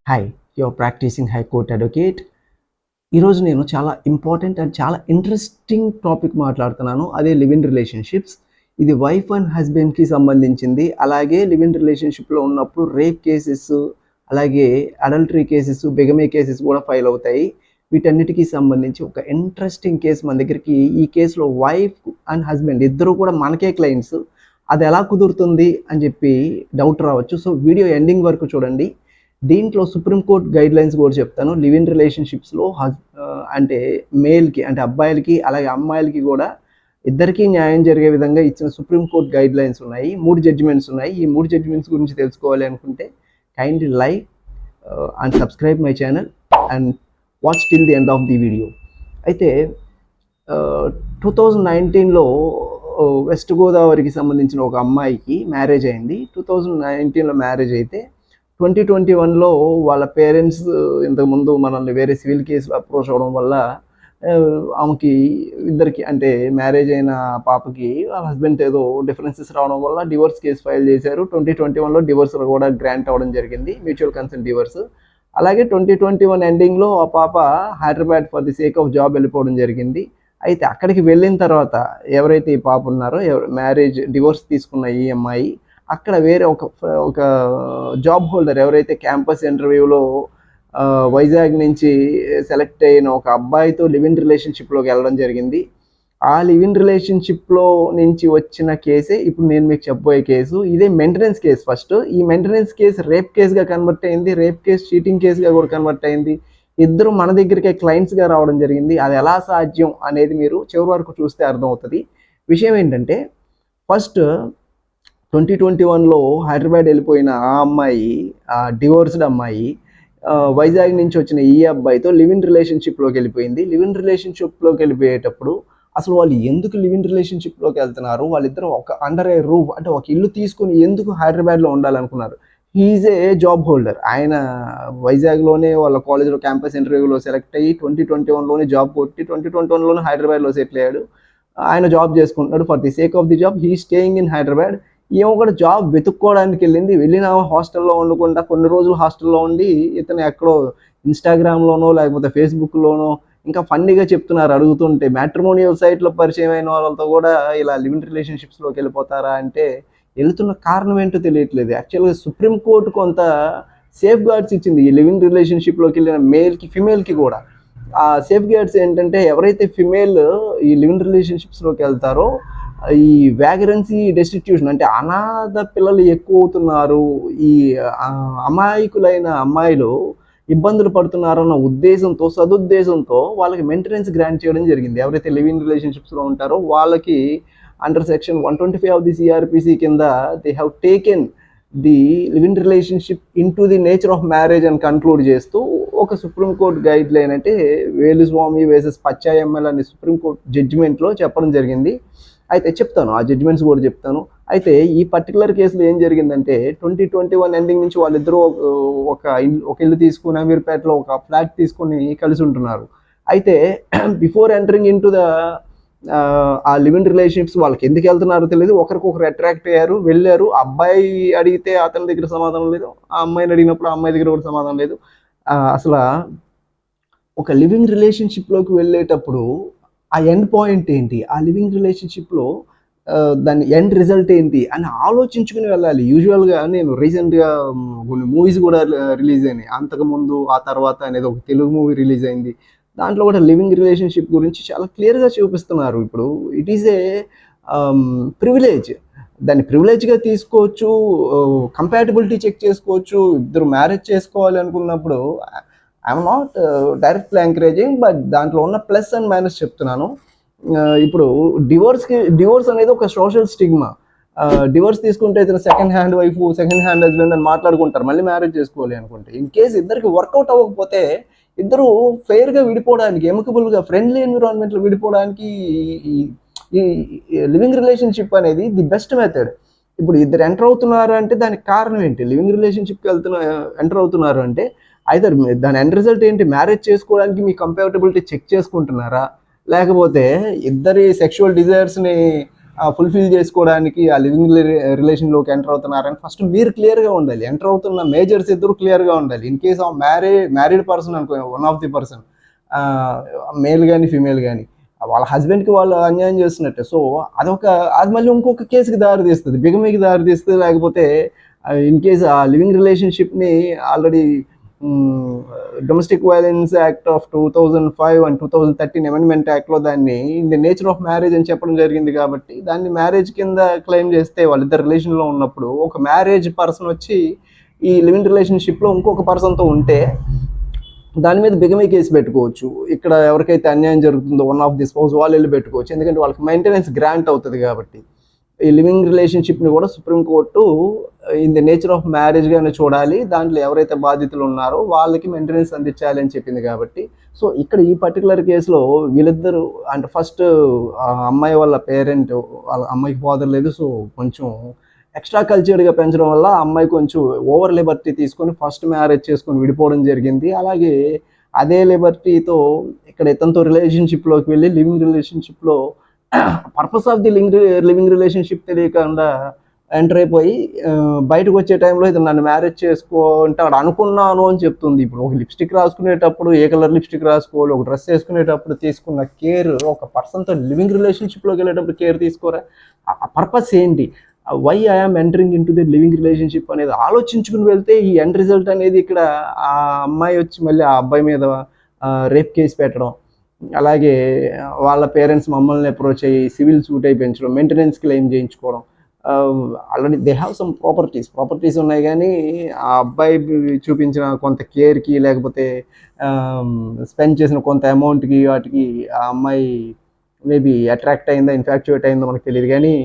Hi, your practising high court advocate. ఈరోజు నేను చాలా ఇంపార్టెంట్ అండ్ చాలా ఇంట్రెస్టింగ్ టాపిక్ మాట్లాడుతున్నాను. అదే లివ్ ఇన్ రిలేషన్షిప్స్. ఇది వైఫ్ అండ్ హస్బెండ్కి సంబంధించింది. అలాగే లివ్ ఇన్ రిలేషన్షిప్లో ఉన్నప్పుడు రేప్ కేసెస్, అలాగే అడల్టరీ కేసెస్, బిగమే కేసెస్ కూడా ఫైల్ అవుతాయి. వీటన్నిటికీ సంబంధించి ఒక ఇంట్రెస్టింగ్ కేసు మన దగ్గరికి. ఈ కేసులో వైఫ్ అండ్ హస్బెండ్ ఇద్దరు కూడా మనకే క్లయింట్స్. అది ఎలా కుదురుతుంది అని చెప్పి డౌట్ రావచ్చు. సో వీడియో ఎండింగ్ వరకు చూడండి. దీంట్లో సుప్రీంకోర్టు గైడ్ లైన్స్ కూడా చెప్తాను. లివ్ ఇన్ రిలేషన్షిప్స్లో అంటే మేల్కి అంటే అబ్బాయిలకి అలాగే అమ్మాయిలకి కూడా ఇద్దరికీ న్యాయం జరిగే విధంగా ఇచ్చిన సుప్రీంకోర్టు గైడ్ లైన్స్ ఉన్నాయి. 3 జడ్జిమెంట్స్ ఉన్నాయి. ఈ 3 జడ్జిమెంట్స్ గురించి తెలుసుకోవాలి అనుకుంటే kindly like and subscribe my channel and watch till the end of the video. అయితే 2019లో వెస్ట్ గోదావరికి సంబంధించిన ఒక అమ్మాయికి మ్యారేజ్ అయింది. 2019లో మ్యారేజ్ అయితే 2021లో వాళ్ళ పేరెంట్స్ ఇంతకుముందు మనల్ని వేరే సివిల్ కేసులో అప్రోచ్ అవ్వడం వల్ల ఆమెకి ఇద్దరికి అంటే మ్యారేజ్ అయిన పాపకి వాళ్ళ హస్బెండ్ ఏదో డిఫరెన్సెస్ రావడం వల్ల డివోర్స్ కేసు ఫైల్ చేశారు. 2021లో డివోర్స్ కూడా గ్రాంట్ అవ్వడం జరిగింది, మ్యూచువల్ కన్సెంట్ డివోర్స్. అలాగే 2021 ఎండింగ్లో ఆ పాప Hyderabad for the sake of job వెళ్ళిపోవడం జరిగింది. అయితే అక్కడికి వెళ్ళిన తర్వాత ఎవరైతే ఈ పాప ఉన్నారో మ్యారేజ్ డివోర్స్ తీసుకున్న ఈ అమ్మాయి అక్కడ వేరే ఒక జాబ్ హోల్డర్ ఎవరైతే క్యాంపస్ ఇంటర్వ్యూలో వైజాగ్ నుంచి సెలెక్ట్ అయిన ఒక అబ్బాయితో లివ్ ఇన్ రిలేషన్షిప్లోకి వెళ్ళడం జరిగింది. ఆ లివ్ ఇన్ రిలేషన్షిప్లో నుంచి వచ్చిన కేసే ఇప్పుడు నేను మీకు చెప్పబోయే కేసు. ఇదే మెయింటెనెన్స్ కేసు. ఫస్ట్ ఈ మెయింటెనెన్స్ కేసు రేప్ కేసుగా కన్వర్ట్ అయింది, రేప్ కేసు చీటింగ్ కేసుగా కూడా కన్వర్ట్ అయింది. ఇద్దరు మన దగ్గరికి క్లయింట్స్గా రావడం జరిగింది. అది ఎలా సాధ్యం అనేది మీరు చివరి వరకు చూస్తే అర్థమవుతుంది. విషయం ఏంటంటే ఫస్ట్ 2021లో హైదరాబాద్ వెళ్ళిపోయిన ఆ అమ్మాయి, డివోర్స్డ్ అమ్మాయి, వైజాగ్ నుంచి వచ్చిన ఈ అబ్బాయితో లివ్ ఇన్ రిలేషన్షిప్లోకి వెళ్ళిపోయింది. లివ్ ఇన్ రిలేషన్షిప్లోకి వెళ్ళిపోయేటప్పుడు అసలు వాళ్ళు ఎందుకు లివ్ ఇన్ రిలేషన్షిప్లోకి వెళ్తున్నారు, వాళ్ళిద్దరూ ఒక అండర్ ఏ రూఫ్ అంటే ఒక ఇల్లు తీసుకుని ఎందుకు హైదరాబాద్లో ఉండాలనుకున్నారు. He is a job holder. ఆయన వైజాగ్లోనే వాళ్ళ కాలేజ్లో క్యాంపస్ ఇంటర్వ్యూలో సెలెక్ట్ అయ్యి 2021లోనే జాబ్ కొట్టి 2021లోనే హైదరాబాద్లో సెటిల్ అయ్యాడు. ఆయన జాబ్ చేసుకుంటున్నాడు. For the sake of the job he staying in Hyderabad. ఈమె కూడా జాబ్ వెతుక్కోవడానికి వెళ్ళిన హాస్టల్లో ఉండకుండా కొన్ని రోజులు హాస్టల్లో ఉండి ఇతను ఎక్కడో ఇన్స్టాగ్రామ్లోనో లేకపోతే ఫేస్బుక్లోనో ఇంకా ఫన్నీగా చెప్తున్నారు అడుగుతుంటే, మ్యాట్రిమోనియల్ సైట్లో పరిచయం అయిన వాళ్ళతో కూడా ఇలా లివ్ ఇన్ రిలేషన్షిప్స్లోకి వెళ్ళిపోతారా అంటే వెళ్తున్న కారణం ఏంటో తెలియట్లేదు. యాక్చువల్గా సుప్రీంకోర్టు కొంత సేఫ్ గార్డ్స్ ఇచ్చింది ఈ లివ్ ఇన్ రిలేషన్షిప్లోకి వెళ్ళిన మేల్కి ఫిమేల్కి కూడా. ఆ సేఫ్ గార్డ్స్ ఏంటంటే ఎవరైతే ఫిమేల్ ఈ లివ్ ఇన్ రిలేషన్షిప్స్లోకి వెళ్తారో ఈ వ్యాగరెన్సీ డెస్టిట్యూషన్ అంటే అనాథ పిల్లలు ఎక్కువ అవుతున్నారు, ఈ అమాయకులైన అమ్మాయిలు ఇబ్బందులు పడుతున్నారన్న ఉద్దేశంతో సదుద్దేశంతో వాళ్ళకి మెయింటెనెన్స్ గ్రాంట్ చేయడం జరిగింది. ఎవరైతే లివ్ ఇన్ రిలేషన్షిప్స్లో ఉంటారో వాళ్ళకి under section 125 of the CRPC కింద they have taken the live in relationship in to the nature of marriage అని కన్క్లూడ్ చేస్తూ ఒక సుప్రీంకోర్టు గైడ్ లైన్ అంటే వేలుస్వామి వర్సెస్ పచ్చాయమ్మల్ అనే సుప్రీంకోర్టు జడ్జిమెంట్లో చెప్పడం జరిగింది. అయితే చెప్తాను, ఆ జడ్జిమెంట్స్ కూడా చెప్తాను. అయితే ఈ పర్టికులర్ కేసులో ఏం జరిగిందంటే 2021 ఎండింగ్ నుంచి వాళ్ళిద్దరూ ఒక ఇల్లు తీసుకుని అమీర్పేటలో ఒక ఫ్లాట్ తీసుకుని కలిసి ఉంటున్నారు. అయితే before entering in to the ఆ లివ్ ఇన్ రిలేషన్షిప్స్ వాళ్ళకి ఎందుకు వెళ్తున్నారో తెలియదు, ఒకరికొకరు అట్రాక్ట్ అయ్యారు, వెళ్ళారు. అబ్బాయి అడిగితే అతని దగ్గర సమాధానం లేదు, ఆ అమ్మాయిని అడిగినప్పుడు ఆ అమ్మాయి దగ్గర కూడా సమాధానం లేదు. అసలు ఒక లివింగ్ రిలేషన్షిప్లోకి వెళ్ళేటప్పుడు ఆ ఎండ్ పాయింట్ ఏంటి, ఆ లివింగ్ రిలేషన్షిప్లో దాని ఎండ్ రిజల్ట్ ఏంటి అని ఆలోచించుకుని వెళ్ళాలి. యూజువల్గా నేను రీసెంట్గా కొన్ని మూవీస్ కూడా రిలీజ్ అయినాయి. అంతకుముందు ఆ తర్వాత అనేది ఒక తెలుగు మూవీ రిలీజ్ అయింది. దాంట్లో కూడా లివింగ్ రిలేషన్షిప్ గురించి చాలా క్లియర్గా చూపిస్తున్నారు. ఇప్పుడు ఇట్ ఈజ్ ఏ ప్రివిలేజ్, దాన్ని ప్రివిలేజ్గా తీసుకోవచ్చు, కంపాటబిలిటీ చెక్ చేసుకోవచ్చు. ఇద్దరు మ్యారేజ్ చేసుకోవాలి అనుకున్నప్పుడు I'm not directly encouraging, but దాంట్లో ఉన్న ప్లస్ అండ్ మైనస్ చెప్తున్నాను. ఇప్పుడు డివోర్స్ అనేది ఒక సోషల్ స్టిగ్మా. డివోర్స్ తీసుకుంటే ఇతను second hand wife, second hand husband అని మాట్లాడుకుంటారు మళ్ళీ మ్యారేజ్ చేసుకోవాలి అనుకుంటే. ఇన్ కేసు ఇద్దరికి వర్కౌట్ అవ్వకపోతే ఇద్దరు ఫెయిర్గా విడిపోవడానికి, ఎమికబుల్గా ఫ్రెండ్లీ ఎన్విరాన్మెంట్లో విడిపోవడానికి ఈ లివింగ్ రిలేషన్షిప్ అనేది ది బెస్ట్ మెథడ్. ఇప్పుడు ఇద్దరు ఎంటర్ అవుతున్నారు అంటే దానికి కారణం ఏంటి, లివింగ్ రిలేషన్షిప్కి ఎంటర్ అవుతున్నారు అంటే ఐదర్ దాని ఎండ్ రిజల్ట్ ఏంటి, మ్యారేజ్ చేసుకోవడానికి మీ కంపాటబిలిటీ చెక్ చేసుకుంటున్నారా, లేకపోతే ఇద్దరి సెక్షువల్ డిజైర్స్ని ఫుల్ఫిల్ చేసుకోవడానికి ఆ లివింగ్ రిలేషన్లోకి ఎంటర్ అవుతున్నారని ఫస్ట్ మీరు క్లియర్గా ఉండాలి. ఎంటర్ అవుతున్న మేజర్స్ ఇద్దరు క్లియర్గా ఉండాలి. In case of married person అనుకో, one of the person male కానీ ఫీమేల్ కానీ వాళ్ళ హస్బెండ్కి వాళ్ళు అన్యాయం చేస్తున్నట్టే. సో అది మళ్ళీ ఇంకొక కేసుకి దారి తీస్తుంది, బిగమికి దారి తీస్తుంది. లేకపోతే ఇన్ కేస్ ఆ లివింగ్ రిలేషన్షిప్ని already domestic violence act of 2005 and 2013 amendment యాక్ట్లో దాన్ని in the nature of marriage అని చెప్పడం జరిగింది. కాబట్టి దాన్ని మ్యారేజ్ కింద క్లెయిమ్ చేస్తే వాళ్ళిద్దరు రిలేషన్లో ఉన్నప్పుడు ఒక మ్యారేజ్ పర్సన్ వచ్చి ఈ లివింగ్ రిలేషన్షిప్లో ఇంకొక పర్సన్తో ఉంటే దాని మీద బిగమీ కేసు పెట్టుకోవచ్చు. ఇక్కడ ఎవరికైతే అన్యాయం జరుగుతుందో వన్ ఆఫ్ ది స్పౌస్ వాళ్ళు వెళ్ళి పెట్టుకోవచ్చు. ఎందుకంటే వాళ్ళకి మెయింటెనెన్స్ గ్రాంట్ అవుతుంది కాబట్టి. ఈ లివింగ్ రిలేషన్షిప్ని కూడా supreme court in the nature of మ్యారేజ్గానే చూడాలి, దాంట్లో ఎవరైతే బాధితులు ఉన్నారో వాళ్ళకి మెయింటెనెన్స్ అందించాలి అని చెప్పింది. కాబట్టి సో ఇక్కడ ఈ పర్టికులర్ కేసులో వీళ్ళిద్దరూ అంటే ఫస్ట్ అమ్మాయి వాళ్ళ పేరెంట్, వాళ్ళ అమ్మాయికి ఫాదర్ లేదు, సో కొంచెం ఎక్స్ట్రా కల్చర్డ్గా పెంచడం వల్ల అమ్మాయి కొంచెం ఓవర్ లిబర్టీ తీసుకొని ఫస్ట్ మ్యారేజ్ చేసుకొని విడిపోవడం జరిగింది. అలాగే అదే లిబర్టీతో ఇక్కడ ఇతనితో రిలేషన్షిప్లోకి వెళ్ళి లివింగ్ రిలేషన్షిప్లో purpose of the living relationship తెలియకుండా ఎంటర్ అయిపోయి బయటకు వచ్చే టైంలో ఇది నన్ను మ్యారేజ్ చేసుకుంటాడు అనుకున్నాను అని చెప్తుంది. ఇప్పుడు ఒక లిప్స్టిక్ రాసుకునేటప్పుడు ఏ కలర్ లిప్స్టిక్ రాసుకోవాలి, ఒక డ్రెస్ వేసుకునేటప్పుడు తీసుకున్న కేర్, ఒక పర్సన్తో లివింగ్ రిలేషన్షిప్లోకి వెళ్ళేటప్పుడు కేర్ తీసుకోరా, ఆ పర్పస్ ఏంటి, why I'm entering in to the living relationship అనేది ఆలోచించుకుని వెళ్తే ఈ ఎండ్ రిజల్ట్ అనేది ఇక్కడ ఆ అమ్మాయి వచ్చి మళ్ళీ ఆ అబ్బాయి మీద రేప్ కేసు పెట్టడం, అలాగే వాళ్ళ పేరెంట్స్ మమ్మల్ని అప్రోచ్ అయ్యి సివిల్ సూట్ అయి పెంచడం, మెయింటెనెన్స్ క్లెయిమ్ చేయించుకోవడం. Already they have some properties ఉన్నాయి, కానీ ఆ అబ్బాయి చూపించిన కొంత కేర్కి లేకపోతే స్పెండ్ చేసిన కొంత అమౌంట్కి వాటికి ఆ అమ్మాయి మేబీ అట్రాక్ట్ అయిందా, ఇన్ఫాక్చుయేట్ అయిందో మనకు తెలియదు. కానీ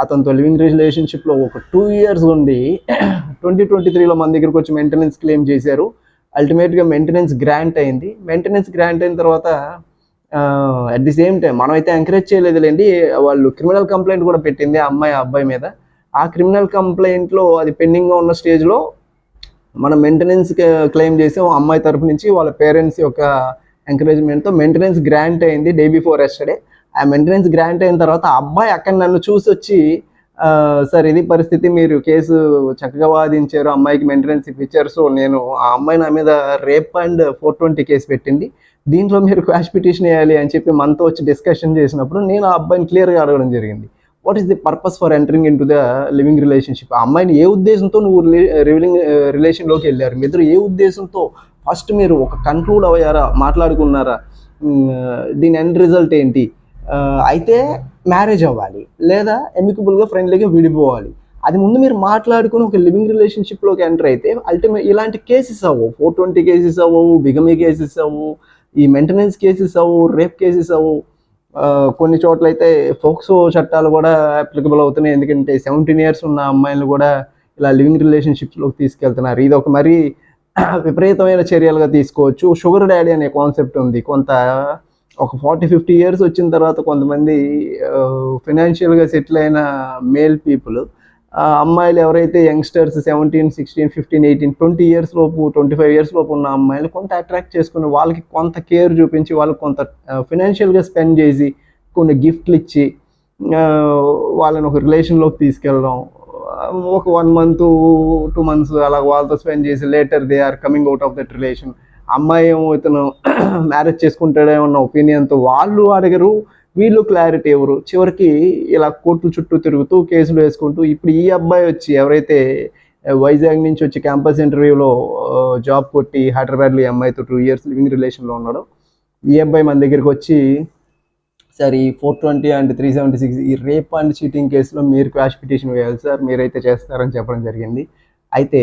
అతనితో లివింగ్ రిలేషన్షిప్లో ఒక 2 years ఉండి 2023లో మన దగ్గరికి వచ్చి మెయింటెనెన్స్ క్లెయిమ్ చేశారు. అల్టిమేట్గా మెయింటెనెన్స్ గ్రాంట్ అయింది. మెయింటెనెన్స్ గ్రాంట్ అయిన తర్వాత అట్ ది సేమ్ టైం మనం అయితే ఎంకరేజ్ చేయలేదులేండి, వాళ్ళు క్రిమినల్ కంప్లైంట్ కూడా పెట్టింది ఆ అమ్మాయి ఆ అబ్బాయి మీద. ఆ క్రిమినల్ కంప్లైంట్లో అది పెండింగ్గా ఉన్న స్టేజ్లో మనం మెయింటెనెన్స్ క్లెయిమ్ చేసాం అమ్మాయి తరపు నుంచి. వాళ్ళ పేరెంట్స్ యొక్క ఎంకరేజ్మెంట్తో మెయింటెనెన్స్ గ్రాంట్ అయింది డే బిఫోర్ ఎస్టర్డే. ఆ మెయింటెనెన్స్ గ్రాంట్ అయిన తర్వాత ఆ అబ్బాయి అక్కడ నన్ను చూసి వచ్చి, సార్ ఇది పరిస్థితి, మీరు కేసు చక్కగా వాదించారు, అమ్మాయికి మెయింటెనెన్స్ ఇప్పించారు, సో నేను ఆ అమ్మాయి నా మీద రేప్ అండ్ 420 కేసు పెట్టింది, దీంట్లో మీరు క్వాష్ పిటిషన్ వేయాలి అని చెప్పి మనతో వచ్చి డిస్కషన్ చేసినప్పుడు నేను ఆ అబ్బాయిని క్లియర్గా అడగడం జరిగింది, what is the purpose for entering in to the living relationship. ఆ అమ్మాయిని ఏ ఉద్దేశంతో నువ్వు లివింగ్ రిలేషన్లోకి వెళ్ళారు, మీ ఇద్దరు ఏ ఉద్దేశంతో ఫస్ట్ మీరు ఒక కన్క్లూడ్ అయ్యారా, మాట్లాడుకున్నారా, దీని ఎండ్ రిజల్ట్ ఏంటి, అయితే మ్యారేజ్ అవ్వాలి లేదా ఎమికబుల్గా ఫ్రెండ్లీగా విడిపోవాలి, అది ముందు మీరు మాట్లాడుకుని ఒక లివింగ్ రిలేషన్షిప్లోకి ఎంటర్ అయితే అల్టిమేట్ ఇలాంటి కేసెస్ అవ్వవు, 420 కేసెస్ అవ్వవు, బిగమీ కేసెస్ అవ్వవు, ఈ మెయింటెనెన్స్ కేసెస్ అవ్వవు, రేప్ కేసెస్ అవ్వవు. కొన్ని చోట్ల అయితే ఫోక్సో చట్టాలు కూడా అప్లికబుల్ అవుతున్నాయి, ఎందుకంటే 17 years ఉన్న అమ్మాయిలు కూడా ఇలా లివింగ్ రిలేషన్షిప్స్లోకి తీసుకెళ్తున్నారు. ఇది ఒక మరీ విపరీతమైన చర్యలుగా తీసుకోవచ్చు. షుగర్ డాడీ అనే కాన్సెప్ట్ ఉంది. ఒక 40-50 years వచ్చిన తర్వాత కొంతమంది ఫినాన్షియల్గా సెటిల్ అయిన మేల్ పీపుల్ అమ్మాయిలు ఎవరైతే యంగ్స్టర్స్ 17, 16, 15, 18, 20 years లోపు 25 years లోపు ఉన్న అమ్మాయిలు కొంత అట్రాక్ట్ చేసుకుని వాళ్ళకి కొంత కేర్ చూపించి వాళ్ళకి కొంత ఫినాన్షియల్గా స్పెండ్ చేసి కొన్ని గిఫ్ట్లు ఇచ్చి వాళ్ళని ఒక రిలేషన్లోకి తీసుకెళ్ళడం, ఒక 1 month 2 months అలా వాళ్ళతో స్పెండ్ చేసి later they are coming out of that relation. అమ్మాయి ఏమో ఇతను మ్యారేజ్ చేసుకుంటాడేమన్న ఒపీనియన్తో వాళ్ళు అడగరు, వీళ్ళు క్లారిటీ ఎవరు, చివరికి ఇలా కోర్టుల చుట్టూ తిరుగుతూ కేసులు వేసుకుంటూ ఇప్పుడు ఈ అబ్బాయి వచ్చి ఎవరైతే వైజాగ్ నుంచి వచ్చి క్యాంపస్ ఇంటర్వ్యూలో జాబ్ కొట్టి హైదరాబాద్లో ఈ అమ్మాయితో 2 years లివింగ్ రిలేషన్లో ఉన్నాడు, ఈ అబ్బాయి మన దగ్గరికి వచ్చి సార్ ఈ 420 అండ్ 376 ఈ రేప్ అండ్ చీటింగ్ కేసులో మీరు క్వాష్ పిటిషన్ వేయాలి సార్, మీరైతే చేస్తారని చెప్పడం జరిగింది. అయితే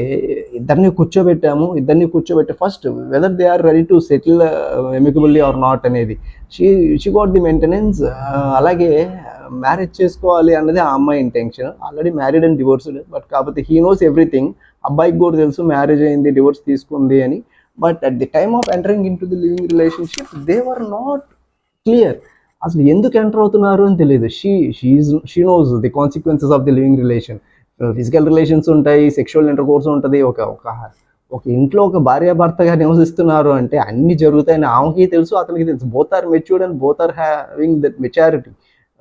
ఇద్దరిని కూర్చోబెట్టి first whether they are ready to settle amicably or not అనేది షీ గాట్ ది మెయింటెనెన్స్. అలాగే మ్యారేజ్ చేసుకోవాలి అన్నది ఆ అమ్మాయి intention, already married and divorced, but కాకపోతే హీ నోస్ ఎవ్రీథింగ్, అబ్బాయికి కూడా తెలుసు మ్యారేజ్ అయింది డివోర్స్ తీసుకుంది అని. But at the time of entering in to the living relationship they were not clear, అసలు ఎందుకు ఎంటర్ అవుతున్నారు అని తెలియదు. She knows the consequences of the living relation. Physical relations ఉంటాయి, సెక్షువల్ ఇంటర్కోర్స్ ఉంటుంది, ఒక ఇంట్లో ఒక భార్యాభర్తగా నివసిస్తున్నారు అంటే అన్ని జరుగుతాయని ఆమెకి తెలుసు, అతనికి తెలుసు. Both are matured and both are having that maturity.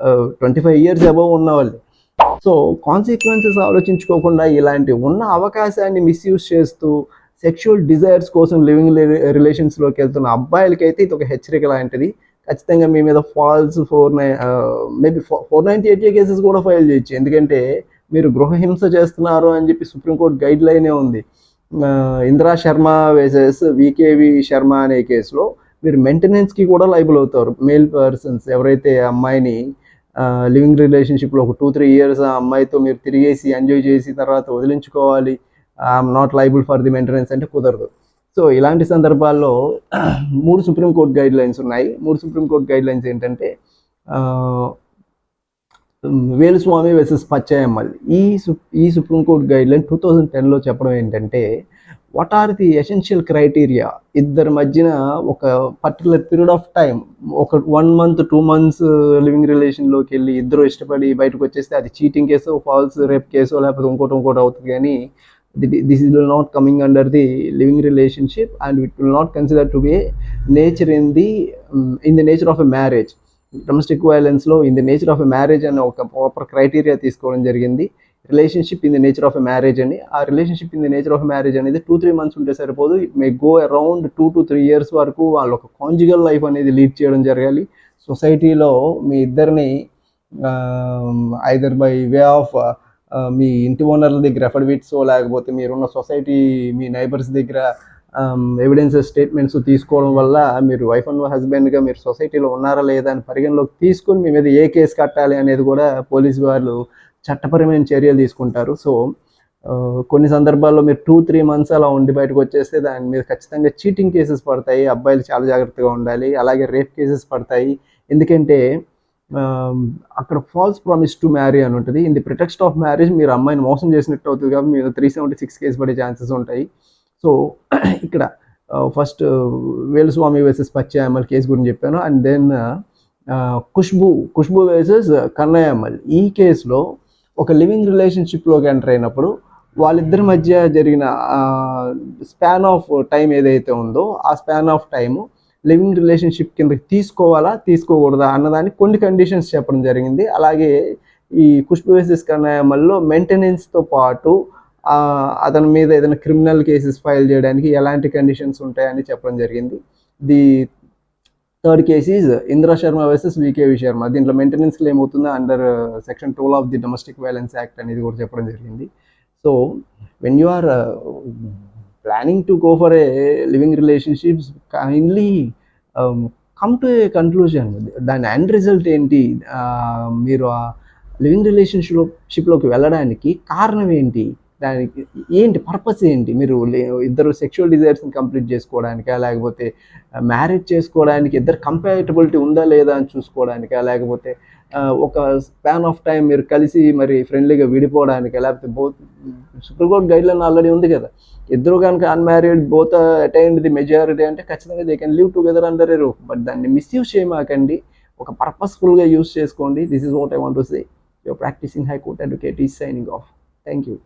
25 years above ఉన్న వాళ్ళు. సో కాన్సిక్వెన్సెస్ ఆలోచించుకోకుండా ఇలాంటి ఉన్న అవకాశాన్ని మిస్యూజ్ చేస్తూ సెక్షువల్ డిజైర్స్ కోసం లివింగ్ రిలేషన్స్లోకి వెళ్తున్న అబ్బాయిలకైతే ఇది ఒక హెచ్చరిక లాంటిది. ఖచ్చితంగా మీ మీద ఫాల్స్ 498 కేసెస్ కూడా ఫైల్ చేయొచ్చు. ఎందుకంటే మీరు గృహహింస చేస్తున్నారు అని చెప్పి సుప్రీంకోర్టు గైడ్ లైనే ఉంది. ఇందిరా శర్మ వేసెస్ వికేవి శర్మ అనే కేసులో మీరు మెయింటెనెన్స్కి కూడా లైబుల్ అవుతారు. మేల్ పర్సన్స్ ఎవరైతే అమ్మాయిని లివింగ్ రిలేషన్షిప్లో ఒక 2-3 ఇయర్స్ ఆ అమ్మాయితో మీరు తిరిగేసి ఎంజాయ్ చేసి తర్వాత వదిలించుకోవాలి, I'm not liable for the maintenance అంటే కుదరదు. సో ఇలాంటి సందర్భాల్లో 3 సుప్రీంకోర్టు గైడ్ లైన్స్ ఉన్నాయి. 3 సుప్రీంకోర్టు గైడ్ లైన్స్ ఏంటంటే వేలుస్వామి వర్సెస్ పచ్చయ్యమ్మల్. ఈ సుప్రీంకోర్టు గైడ్ లైన్ 2010లో చెప్పడం ఏంటంటే, what are the essential criteria, ఇద్దరి మధ్యన ఒక పర్టికులర్ పీరియడ్ ఆఫ్ టైం, ఒక 1 month 2 months లివింగ్ రిలేషన్లోకి వెళ్ళి ఇద్దరు ఇష్టపడి బయటకు వచ్చేస్తే అది cheating case, false rape case, లేకపోతే ఇంకోటి అవుతుంది. కానీ this is not coming under the living relationship and it will not consider to be nature in the nature of a marriage. Domestic వైలెన్స్లో in the nature of a marriage అనే ఒక proper criteria తీసుకోవడం జరిగింది. Relationship in the nature of a marriage అని. ఆ relationship in the nature of marriage అనేది 2-3 months ఉంటే సరిపోదు. It may go around 2 to 3 years వరకు వాళ్ళు ఒక కాంజుగల్ లైఫ్ అనేది లీడ్ చేయడం జరగాలి. సొసైటీలో మీ ఇద్దరిని ఐదర్ బై వే ఆఫ్ మీ ఇంటి ఓనర్ల దగ్గర ఎఫిడవిట్స్, లేకపోతే మీరున్న సొసైటీ మీ నైబర్స్ దగ్గర ఎవిడెన్సెస్ స్టేట్మెంట్స్ తీసుకోవడం వల్ల మీరు వైఫ్ అండ్ హస్బెండ్గా మీరు సొసైటీలో ఉన్నారా లేదా అని పరిగణలోకి తీసుకొని మీ మీద ఏ కేసు కట్టాలి అనేది కూడా పోలీసు వాళ్ళు చట్టపరమైన చర్యలు తీసుకుంటారు. సో కొన్ని సందర్భాల్లో మీరు 2-3 months అలా ఉండి బయటకు వచ్చేస్తే దాని మీద ఖచ్చితంగా చీటింగ్ కేసెస్ పడతాయి. అబ్బాయిలు చాలా జాగ్రత్తగా ఉండాలి. అలాగే రేప్ కేసెస్ పడతాయి. ఎందుకంటే అక్కడ ఫాల్స్ ప్రామిస్ టు మ్యారీ అని ఉంటుంది. In the pretext of marriage మీరు అమ్మాయిని మోసం చేసినట్టు అవుతుంది కాబట్టి మీరు 376 కేసు పడే ఛాన్సెస్ ఉంటాయి. సో ఇక్కడ first Veluswamy versus Pachaiammal case గురించి చెప్పాను. And then Khushboo versus Kannaiammal. ఈ కేసులో ఒక లివింగ్ రిలేషన్షిప్లోకి ఎంటర్ అయినప్పుడు వాళ్ళిద్దరి మధ్య జరిగిన స్పాన్ ఆఫ్ టైం ఏదైతే ఉందో ఆ span of time living relationship కిందకి తీసుకోవాలా తీసుకోకూడదా అన్నదానికి కొన్ని కండిషన్స్ చెప్పడం జరిగింది. అలాగే ఈ ఖుష్బూ వర్సెస్ కన్నయ్యమ్మల్లో మెయింటెనెన్స్తో పాటు అతని మీద ఏదైనా క్రిమినల్ కేసెస్ ఫైల్ చేయడానికి ఎలాంటి కండిషన్స్ ఉంటాయని చెప్పడం జరిగింది. The third case is Indira Sharma versus VKV Sharma. దీంట్లో మెయింటెనెన్స్ క్లెయిమ్ అవుతుందా under section 12 of the domestic violence act అనేది కూడా చెప్పడం జరిగింది. So when you are planning to go for a living relationships, kindly come to a conclusion. దాని end result ఏంటి, మీరు ఆ లివింగ్ రిలేషన్షిప్లోకి వెళ్ళడానికి కారణం ఏంటి, దానికి ఏంటి పర్పస్ ఏంటి, మీరు ఇద్దరు సెక్షువల్ డిజైర్స్ని కంప్లీట్ చేసుకోవడానికా, లేకపోతే మ్యారేజ్ చేసుకోవడానికి ఇద్దరు కంపాటబిలిటీ ఉందా లేదా అని చూసుకోవడానికా, లేకపోతే ఒక స్పాన్ ఆఫ్ టైం మీరు కలిసి మరి ఫ్రెండ్లీగా విడిపోవడానికా, లేకపోతే బోత్ సుప్రీంకోర్టు గైడ్లైన్ ఆల్రెడీ ఉంది కదా, ఇద్దరు కనుక unmarried both attained the majority అంటే ఖచ్చితంగా they can live together under a roof. But దాన్ని మిస్యూజ్ చేయమాకండి, ఒక పర్పస్ఫుల్గా యూజ్ చేసుకోండి. This is what I want to say. Your practising high court advocate is signing off. Thank you.